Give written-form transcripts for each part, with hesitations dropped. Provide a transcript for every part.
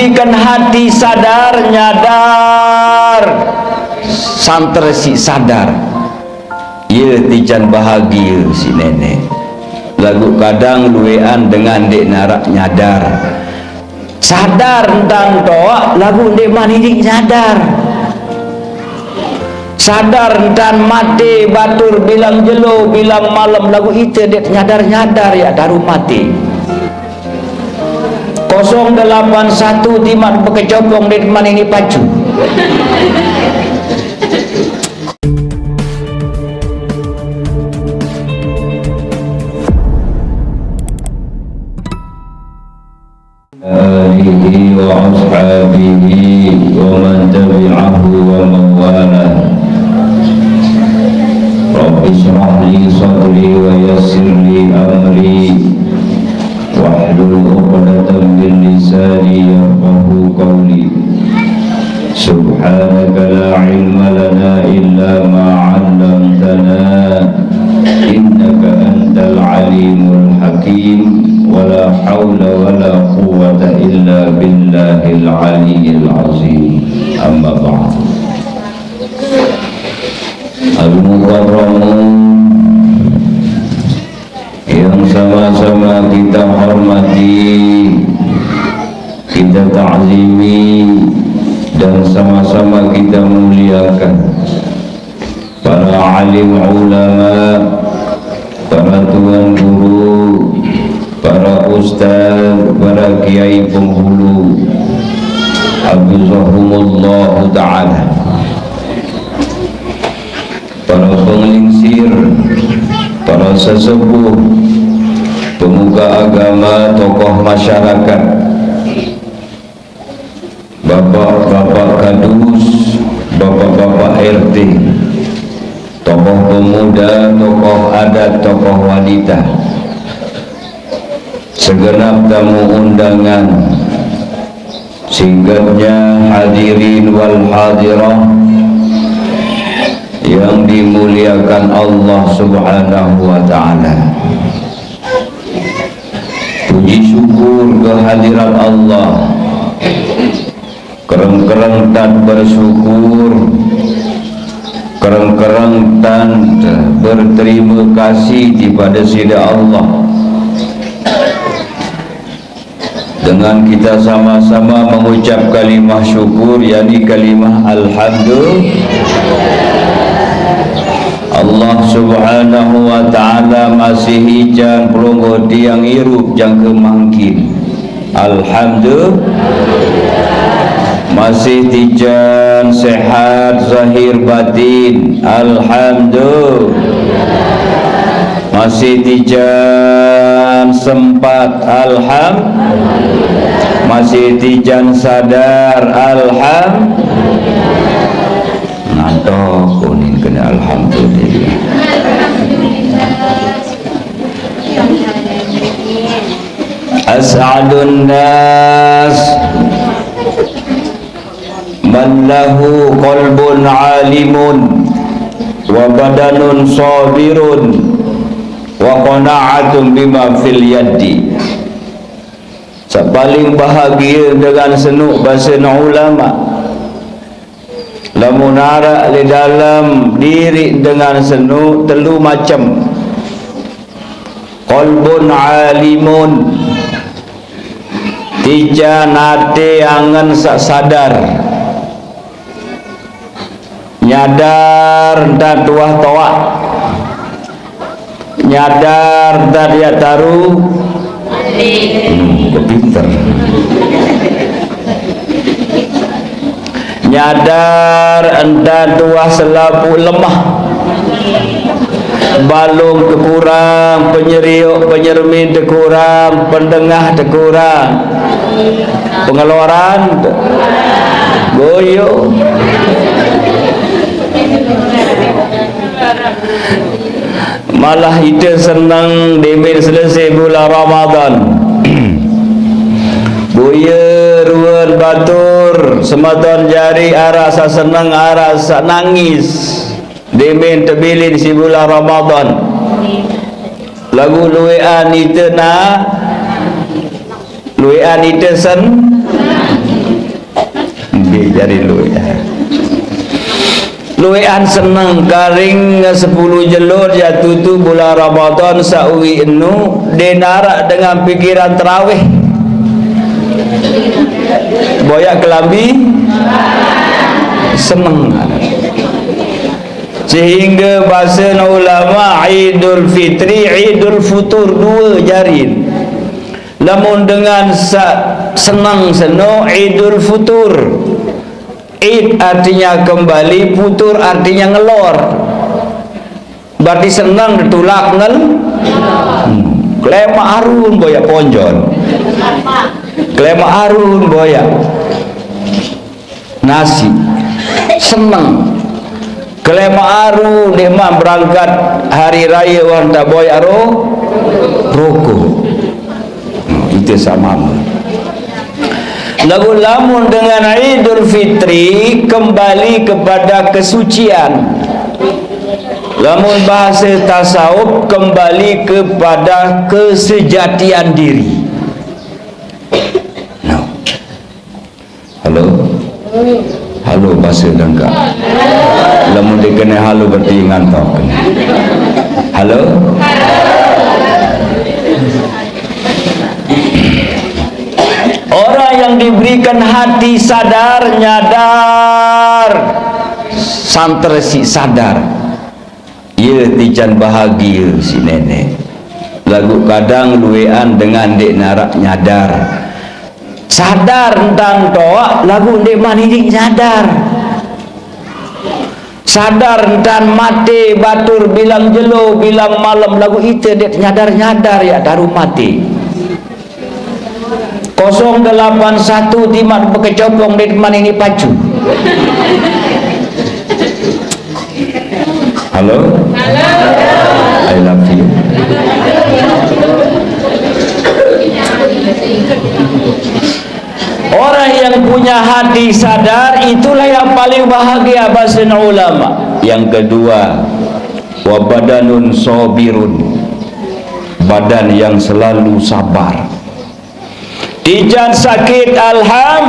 pastikan hati sadar, nyadar, santer si sadar. Ia tijan bahagia si nenek. Lagu kadang luean dengan dek narak nyadar. Sadar tentang toa lagu dek manidik nyadar. Sadar tentang mati batur bilang jelo bilang malam lagu itu dek nyadar ya daru mati. 081 timan pekecopong dek manini pacu. alihi wa ashabihi wa man tabi'ahu wa man wala. Rabbi shrah li sadri wa yassir li amri wahlul 'uqdatam min lisani yafqahu qawli. Subhanaka la ilma lana illa ma 'allamtana innaka antal alimul hakim. ولا حول ولا قوة إلا بالله العلي العظيم. أما بعد. Al-Mukarramun yang sama-sama kita hormati, kita ta'zimi, dan sama-sama kita muliakan para alim ulama, para tuan guru, para ustaz, para kiai penghulu, hafizahumullah ta'ala, para penglingsir, para sesepuh, pemuka agama, tokoh masyarakat, bapak-bapak kadus, bapak-bapak RT, tokoh pemuda, tokoh adat, tokoh wanita, segenap tamu undangan, singkatnya hadirin wal hadirah yang dimuliakan Allah subhanahu wa ta'ala. Puji syukur kehadiran Allah, kereng-kereng dan bersyukur, kereng-kereng dan berterima kasih kepada Sida Allah. Dengan kita sama-sama mengucap kalimah syukur, yakni kalimah alhamdulillah. Allah subhanahu wa ta'ala masih hijang pelonggo tiang irup jang kemangkin. Alhamdulillah. Masih tijan sehat zahir batin. Alhamdulillah. Masih tijan sempat. Alhamdulillah. Masih tijan sadar. Alhamdulillah. Nanto kuning kena alhamdulillah. As'adun nas man lahu qalbun alimun wa badanun sabirun wa qana'atun bima fil yaddi. Paling bahagia dengan senuk bahasa ulama, lamun arak di dalam diri dengan senuk telu macam. Qalbun alimun, tija nate angan sak sadar, nyadar dan tuah toa, nyadar dan dia taruh kepinter, nyadar dan tuah selapu lemah, balung terkurang, penyeriuk penyermin terkurang, pendengah terkurang, pengeluaran goyo. Malah kita senang demin selesai bulan Ramadan. Buya ruan batur sematon jari arasa senang arasa nangis demin terbilin si bulan Ramadan. Lagu luean itu na luean itu jari luwean seneng garing 10 jelur jatuh tu bulan Ramadan sauwi enu denarak dengan pikiran terawih boyak kelambi seneng sehingga bahasa ulama Idul Fitri Idul Futur dua jari namun dengan senang seno Idul Futur Id artinya kembali, futur artinya ngelor. Berarti senang ditulak Klema arun boya ponjon. Klema arun boya nasi. Senang. Klema arun lima berangkat hari raya wanda boya roko. Itu sama. Lagu lamun dengan Idul Fitri kembali kepada kesucian. Lamun bahasa tasawuf kembali kepada kesejatian diri. No. Halo? Halo bahasa dengka. Lamun dikena halo berarti ngantok. Halo? Orang yang diberikan hati sadar, nyadar, santersi sadar, ia tijan bahagia si nenek. Lagu kadang luwean dengan dek narak nyadar, sadar tentang toa. Lagu dek manidik nyadar, sadar tentang mati batur bilang jelo bilang malam. Lagu itu dek nyadar ya daru mati. 081 timak bekecopong di teman ini pacu. Halo? I love you. Orang yang punya hati sadar itulah yang paling bahagia bahasa ulama. Yang kedua, wa badanun sabirun, badan yang selalu sabar. Ijan sakit alham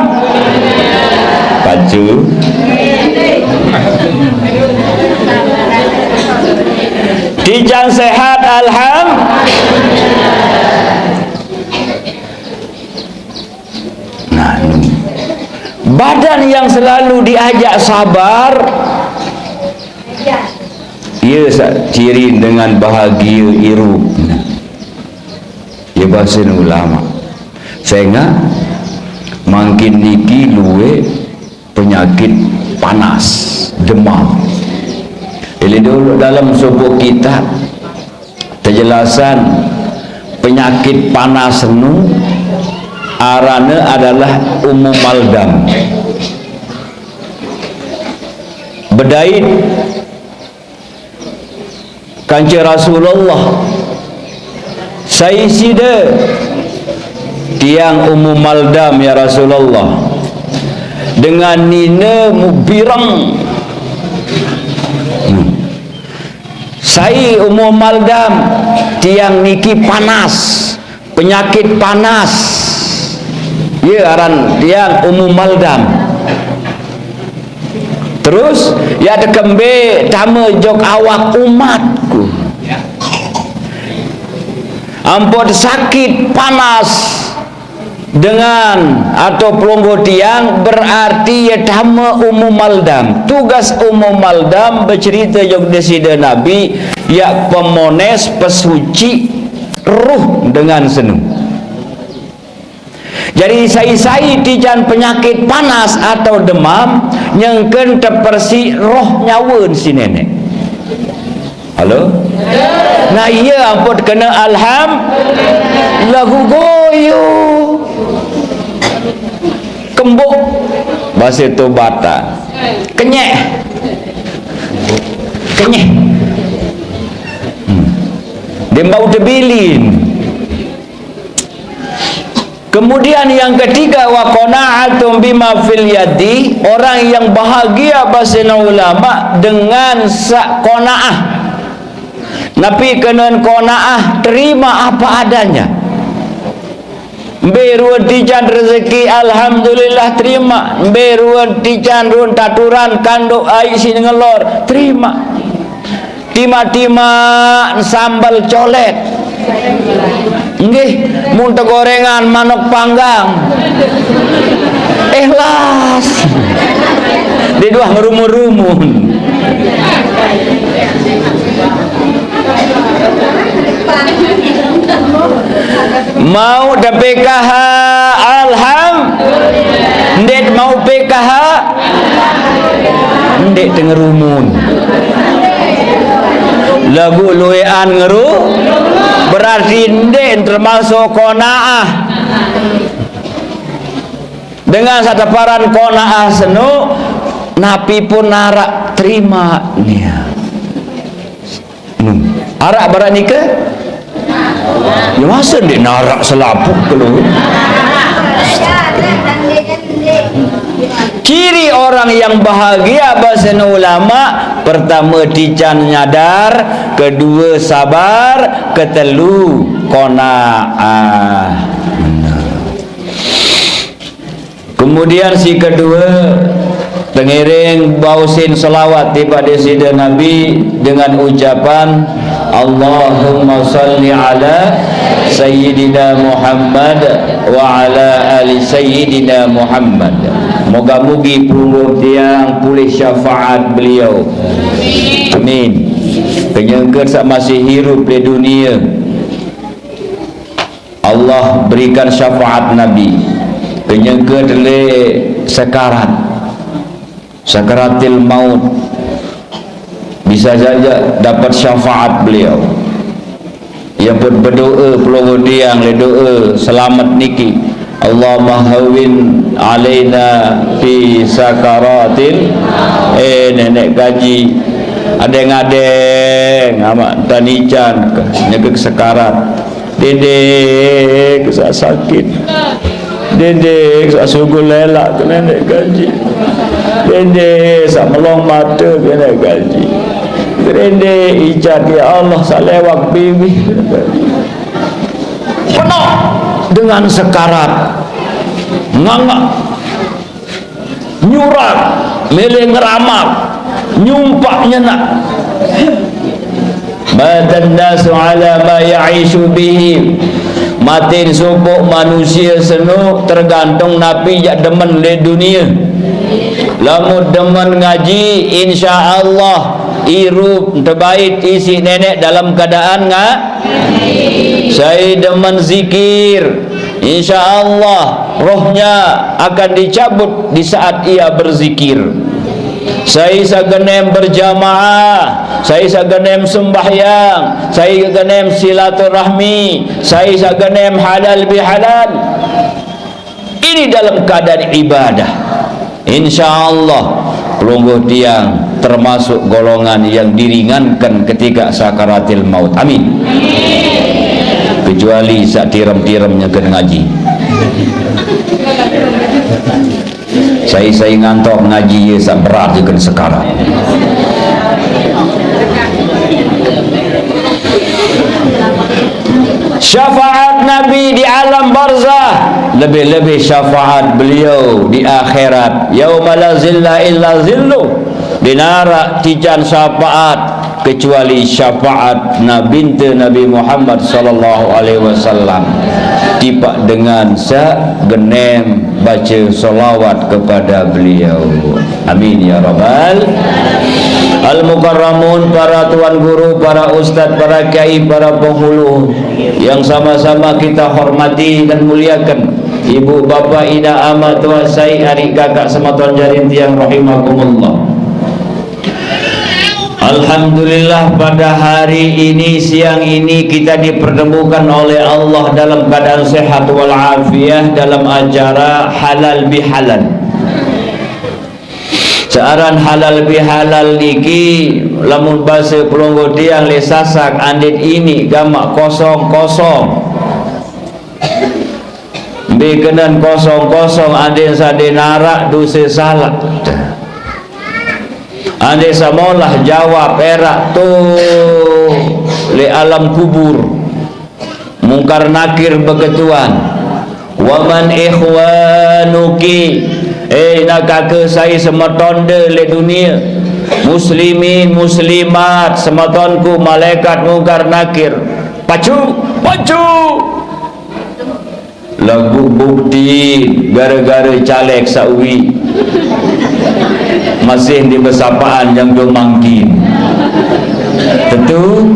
pacu Ijan sehat alham nah, badan yang selalu diajak sabar ia ciri dengan bahagia iru ya bahasa ulama. Sehingga makin niki luwe penyakit panas, demam. Jadi dulu dalam subuh kita penjelasan penyakit panas nu arane adalah umum maldam. Bedait kanci Rasulullah saya sida tiang umum maldam ya Rasulullah dengan nina mubirang saya umum maldam tiang niki panas penyakit panas ya aran tiang umum maldam terus ya ada kembe tama jok awak umatku ampun sakit panas dengan atau pelonggo tiang berarti ya dhamma umum maldam. Tugas umum maldam bercerita jog desida Nabi ya pemones pesuci ruh dengan senu. Jadi sai tijan penyakit panas atau demam nyengken tepersi roh nyawen si nenek. Halo? Nah iya ampun kena alham lagu goyo kembuk bahasa itu bata kenyek dia bau debilin. Kemudian yang ketiga wa qana'atum bima fil yadi, orang yang bahagia bahasa ulama dengan qanaah. Nabi kena qanaah terima apa adanya. Beruan tijan rezeki alhamdulillah terima. Beruan tijan ruan taturan kanduk air sini ngelor terima. Tima-tima sambal colet. Nggih, muntah gorengan manuk panggang. Ikhlas. Di dua ngerumun-rumun. Mau da PKH alhamdulillah. Mau PKH ndek dengerumun. Lagu luean ngeru berarti ndek termasuk qanaah. Dengan sataparan qanaah senu napi pun narak terima nia. Arak barak nikah ya masa dia narak selapuk dulu. Ciri orang yang bahagia bahasa ulama, pertama dican nyadar, kedua sabar, ketelu qanaah. Kemudian si kedua tengiring bausin selawat kepada Sayyidina Nabi dengan ucapan Allahumma salli ala Sayyidina Muhammad wa ala ali Sayyidina Muhammad. Moga-mogi punggung tiang pulih syafaat beliau. Amin. Penyengker sak masih hidup di dunia, Allah berikan syafaat Nabi. Penyengker le sakaratil maut, bisa saja dapat syafaat beliau. Yang pun berdoa pelongo tiang le doa selamat niki, Allahumma hawin alaina fi sakaratil nenek gaji adeng-adeng amak tanican nyegek sekarat dedek sakit, dedek sugul lelak ke nenek gaji, dedek sak melong mata ke nenek gaji, dedek ijat ya Allah salewak bibi penuh dengan sekarat, ngangak, nyurat, milih ngeramak, nyumpak nyenak. Badan nasu ala ma ya'ishu bihi. Matin subuk manusia senu tergantung napi jak demen le dunia. Lamun demen ngaji insya-Allah irup terbaik isi nenek dalam keadaan saya demen zikir, insya-Allah rohnya akan dicabut di saat ia berzikir. Saya sagenem berjamaah, saya sagenem sembahyang, saya sagenem silaturahmi, saya sagenem halal bihalal. Ini dalam keadaan ibadah. Insya-Allah pelungguh tiang termasuk golongan yang diringankan ketika sakaratil maut. Amin. Kecuali saat tiram-tiramnya kena ngaji. Saya ngantor ngaji ya berat juga sekarang. Syafaat Nabi di alam barzah, lebih-lebih syafaat beliau di akhirat. Yauma la zilla illa zillu, dinara tijan syafaat kecuali syafaat Nabi Muhammad sallallahu alaihi wasallam. Tiba dengan segenem baca salawat kepada beliau. Amin ya rabbal al-mukarramun, para tuan guru, para ustaz, para kiai, para penghulu yang sama-sama kita hormati dan muliakan. Ibu bapa ina amat tua sai adik kakak sematuan jarin tiang rahimakumullah. Alhamdulillah pada hari ini, siang ini kita dipertemukan oleh Allah dalam keadaan sehat walafiat dalam acara halal bihalal. Caran halal bihalal niki lamun bahasa pelonggo tiang le sasak andit ini gamak kosong-kosong. Bikenan kosong-kosong andin sadenarak dosa salah. Andai samolah jawab perak tu le alam kubur mungkar nakir beketuan Wa man ikhwanuki, nak kakak saya semetonda le dunia, muslimin muslimat semetonku, malaikat mungkar nakir, pacu lagu bukti gara-gara caleg sawi masih di bersapaan yang domangkin. Tentu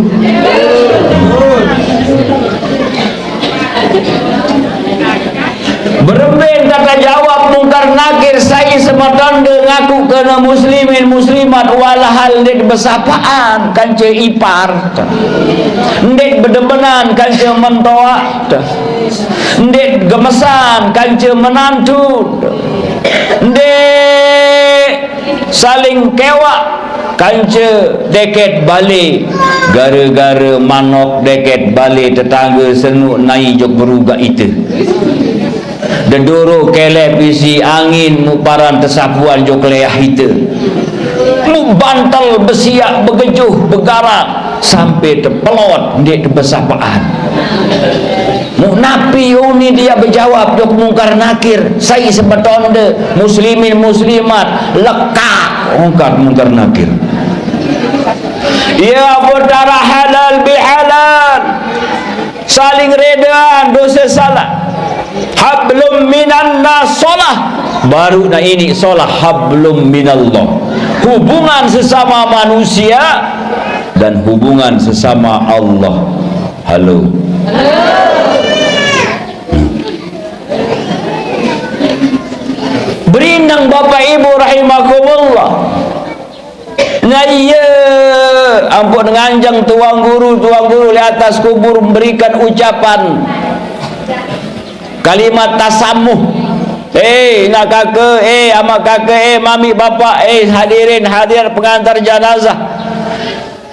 berembing kata jawab mungkar nakir, saya semetonda ngaku kena muslimin muslimat walahal dek bersapaan kanca ipar, dek bedemenan kanca mentoa, dek gemesan kanca menantu, dek saling kewak kanca deket balik, gara-gara manok deket balik tetangga senuk naik jok berugak itu, dedoro kelep isi angin muparan tersapuan jok leah itu, mu bantal besiak begejuh begarang sampai terpelot dek bersapaan. Mu napi uni dia berjawab dok mungkar nakir, saya sebetonda muslimin muslimat lekak mungkar nakir. Ya berdarah halal bihalal, saling redaan dosa salah. Hablum minan nasolah, baru nah ini solah hablum minallah, hubungan sesama manusia dan hubungan sesama Allah. Halo. Berinang Bapak Ibu rahimakumullah. Nah iya, ampun nganjang tuang guru di atas kubur memberikan ucapan kalimat tasamuh. Nak kakek, amak kakek, mami bapak, hadirin hadir pengantar jenazah.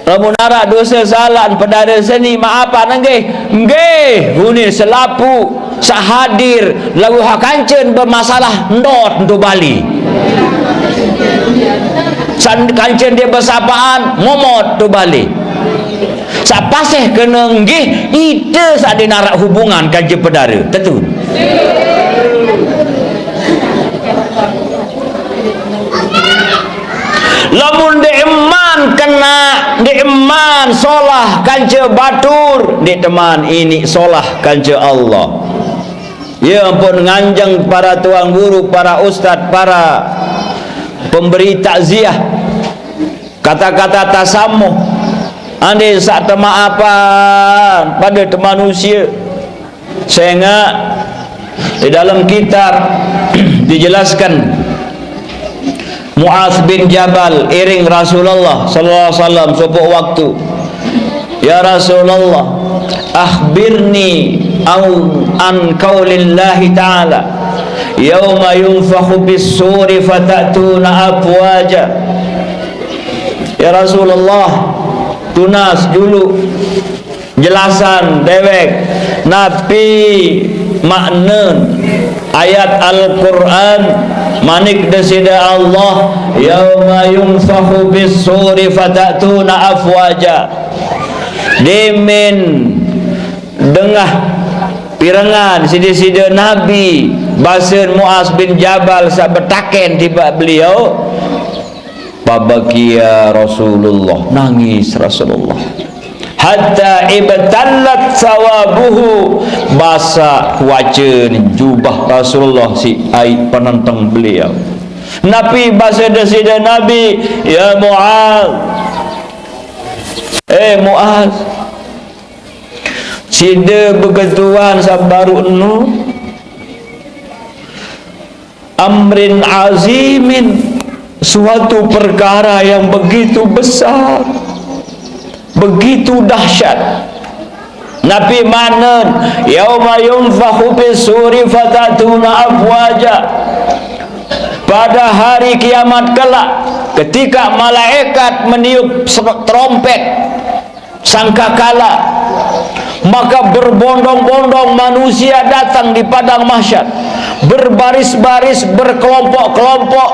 Lamun ara dosa salah pedada seni maafan nggih huni selapu sahadir lagu hakanceun bermasalah ndot untuk Bali. San kanceun dia bersapaan momot tu Bali. Sapaseh kena nggih ide sade narak hubungan kanceun pedara. Tentu. Lamun deeman kena deeman solah kanca batur, di teman ini solah kanca Allah. Ya ampun nganjang para tuang guru, para ustaz, para pemberi takziah, kata-kata tasamuh andai sak temaapan pada manusia. Sehingga di dalam kitab dijelaskan Mu'adz bin Jabal iring Rasulullah sallallahu alaihi wasallam suatu waktu, ya Rasulullah, akhbirni an qaulillahi ta'ala yauma yunfakhu bis-suri fatatuna afwaja. Ya Rasulullah, tunas dulu jelasan dewek napi makna ayat Al-Quran manik desida Allah yauma yunfakhu bis-suri fatatuna afwaja. Demen dengah pirangan sida-sida Nabi basen Mu'adz bin Jabal sabetaken tiba beliau babakia Rasulullah, nangis Rasulullah hatta ibtallat sawabuhu, basah wajan jubah Rasulullah si air penentang beliau. Nabi bahasa desida Nabi, ya Mu'adz, Mu'adz, sida begituan sabaru nu amrin azimin, suatu perkara yang begitu besar, begitu dahsyat. Nabi manen yauma yunfakhu bis-suri fatatuna afwaja, pada hari kiamat kelak ketika malaikat meniup trompet sangkakala, maka berbondong-bondong manusia datang di padang mahsyar, berbaris-baris, berkelompok-kelompok,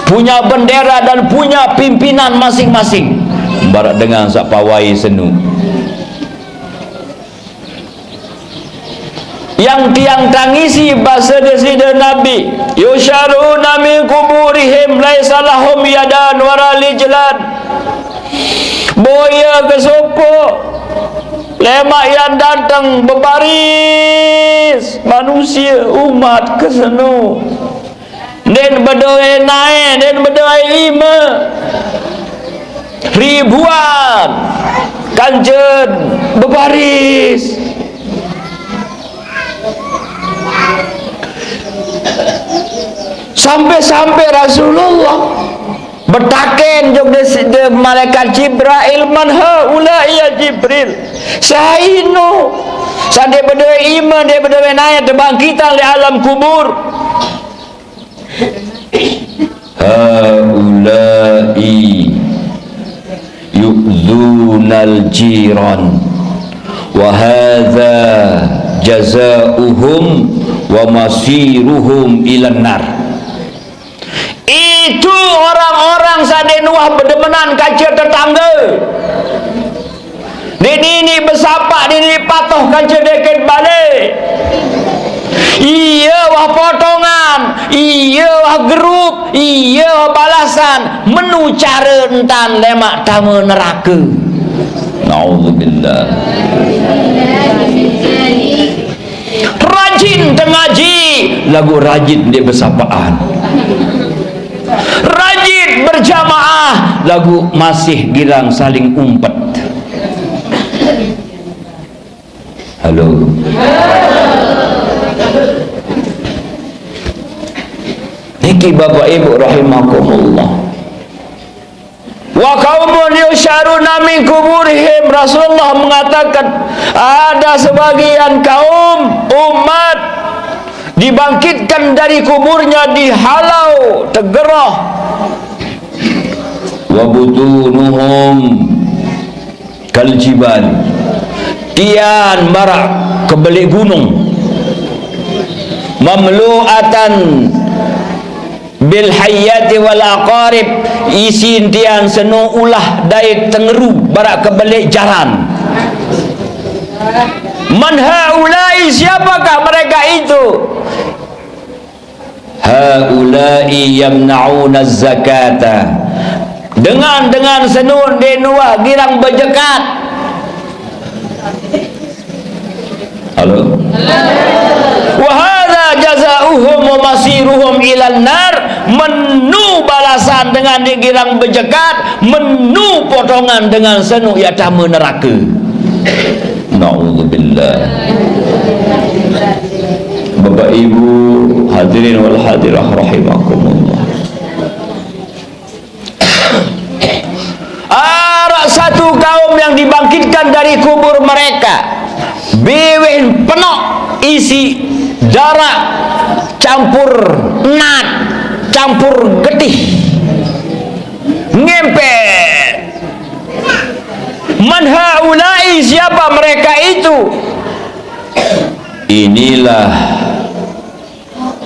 punya bendera dan punya pimpinan masing-masing, barak dengan sak pawai senu. yang tiang tangisi bahasa desida Nabi, yusharuna min kuburihim laisa lahum yadan wala rijlan. Boya ke sopo lemak yang datang berbaris manusia umat ke seno dan berdoa naik dan berdoa lima ribuan kanjen berbaris sampai Rasulullah bertaken jog de malaikat Jibril, man haula ya Jibril sahino sade berdoa iman dia berdoa naik bangkitan di alam kubur. Haulai yu'zunal jiran wa hadza jazaohum wa masiruhum ilan nar. Itu orang-orang saden wah bedemenan kaca tetangga. Ini bersapa, ini patuh kaca deket balik. Iya wah potongan, iya wah grup, iya wah balasan. Menu cara entan lemak tamu neraka. Nauzubillah. Rajin tengaji, lagu rajin dia bersapaan. Rajin berjamaah, lagu masih girang saling umpet. Halo. Niki bapak ibu rahimakumullah. Wa qaumun yusharuna min kuburihim. Rasulullah mengatakan ada sebagian kaum umat dibangkitkan dari kuburnya, dihalau, tergerah. Wa butunuhum kal jibal, tian barak kebelik gunung, mamlu'atan bil hayyati wal aqarib, isin tian senu ulah daik tengeru barak kebelik jaran. Man haulai, siapakah mereka itu? Haulai yamna'una zakata, dengan senun denuah girang berjekat. Halo. Wa hadza jazaohum wa masiruhum ilan nar, menu balasan dengan digirang berjekat, menu potongan dengan senu yatama neraka. Na'udzubillah. Bapak ibu hadirin wal hadirah rahimakumullah. Ada satu kaum yang dibangkitkan dari kubur mereka, bewin penuh isi darah campur nat campur getih ngempet. Man haulai, siapa mereka itu? Inilah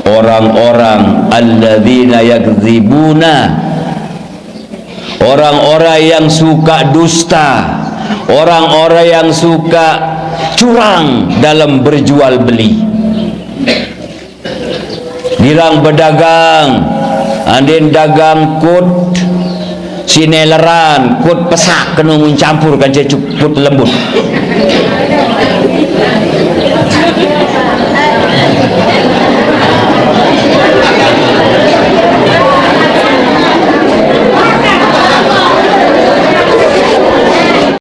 orang-orang alladzina yakdzibuna, orang-orang yang suka dusta, orang-orang yang suka curang dalam berjual beli. Girang berdagang, andin dagang kut sineleran, kut pesak kena mencampurkan ceput lembut.